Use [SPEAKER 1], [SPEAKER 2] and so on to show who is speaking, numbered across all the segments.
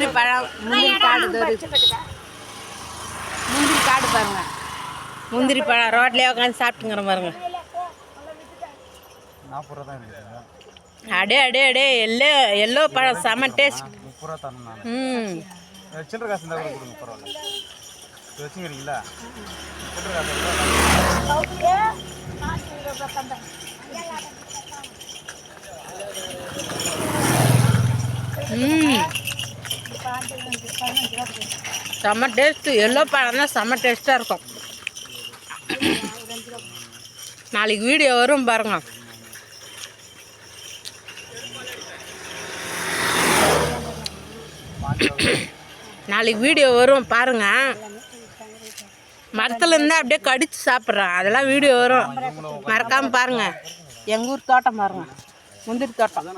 [SPEAKER 1] முந்திரி பழம், முந்திரி காடு முந்திரி காடு பாருங்க. முந்திரி பழம் ரோட்லேயே உட்காந்து சாப்பிட்டுங்கிற பாருங்க. அடே அடே அடே எல்லோ எல்லோ பழம் செம டேஸ்ட்.
[SPEAKER 2] சில்லற காசு இருந்தால் கூட கொடுங்க, பரவாயில்ல. வச்சுக்கிறீங்களா?
[SPEAKER 1] செம்ம டேஸ்ட்டு. எல்லோ பழம் தான் செம்ம டேஸ்ட்டாக இருக்கும். நாளைக்கு வீடியோ வரும் பாருங்க. நாளைக்கு வீடியோ வரும் பாருங்க. மரத்துல இருந்தால் அப்படியே கடிச்சு சாப்பிட்றேன். அதெல்லாம் வீடியோ வரும், மறக்காம பாருங்க. எங்கள் ஊர் தோட்டம் பாருங்க, முந்திரி தோட்டம்.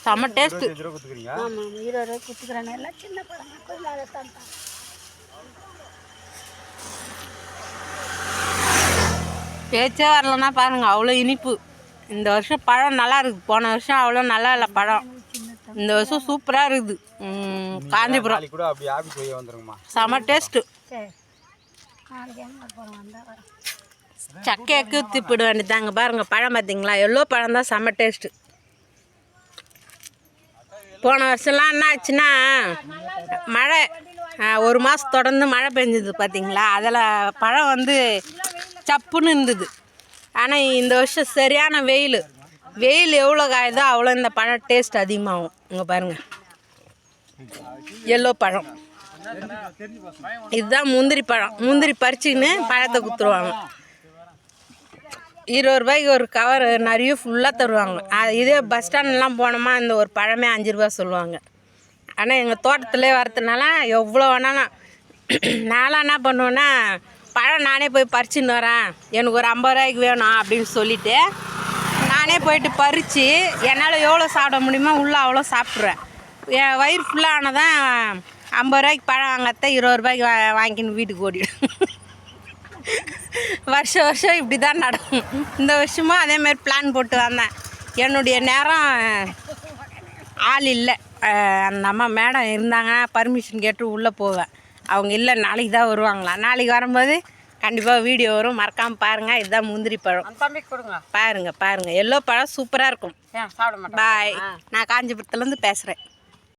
[SPEAKER 1] செம்ம டேஸ்ட்டு. பேச்சே வரலன்னா பாருங்க, அவ்வளோ இனிப்பு. இந்த வருஷம் பழம் நல்லா இருக்குது. போன வருஷம் அவ்வளோ நல்லா இல்லை பழம். இந்த வருஷம் சூப்பராக இருக்குது. காஞ்சிபுரம் செம்ம டேஸ்ட்டு. சக்கையாக்கு திப்பிட வேண்டியதாங்க. பாருங்கள் பழம் பார்த்தீங்களா, எல்லோ பழம் தான் செம்ம டேஸ்ட்டு. போன வருஷம்லாம் என்ன ஆச்சுன்னா மழை, ஒரு மாதம் தொடர்ந்து மழை பெஞ்சுது பார்த்தீங்களா, அதில் பழம் வந்து சப்புன்னு இருந்தது. ஆனால் இந்த வருஷம் சரியான வெயில். வெயில் எவ்வளோ காயுதோ அவ்வளோ இந்த பழம் டேஸ்ட் அதிகமாகும். இங்கே பாருங்கள், எல்லோ பழம். இதுதான் முந்திரி பழம். முந்திரி பறிச்சுக்கின்னு பழத்தை குத்துருவாங்க. 20 ரூபாய்க்கு ஒரு கவர் நிறைய ஃபுல்லாக தருவாங்க. இதே பஸ் ஸ்டாண்ட்லாம் போனோமா இந்த ஒரு பழமே 5 ரூபா சொல்லுவாங்க. ஆனால் எங்கள் தோட்டத்திலே வரதுனால எவ்வளோ வேணாலும். நான்லாம் என்ன பண்ணுவேன்னா, பழம் நானே போய் பறிச்சுன்னு வரேன், எனக்கு ஒரு 50 ரூபாய்க்கு வேணும் அப்படின்னு சொல்லிவிட்டு நானே போயிட்டு பறித்து என்னால் எவ்வளோ சாப்பிட முடியுமோ உள்ளே அவ்வளோ சாப்பிட்றேன். என் வயிறு ஃபுல்லானதான் 50 ரூபாய்க்கு பழம் வாங்கிறத 20 ரூபாய்க்கு வாங்கின்னு வீட்டுக்கு ஓடிடும். வருஷம் இப்படி தான் நடக்கும். இந்த வருஷமும் அதேமாதிரி பிளான் போட்டு வந்தேன். என்னுடைய நேரம் ஆள் இல்லை. அந்த அம்மா மேடம் இருந்தாங்கன்னா பர்மிஷன் கேட்டு உள்ளே போவேன். அவங்க இல்லை, நாளைக்கு தான் வருவாங்களாம். நாளைக்கு வரும்போது கண்டிப்பாக வீடியோ வரும், மறக்காமல் பாருங்கள். இதுதான் முந்திரி பழம். கொடுங்க பாருங்கள். எல்லோ பழம் சூப்பராக இருக்கும். பாய். நான் காஞ்சிபுரத்துலேருந்து பேசுகிறேன்.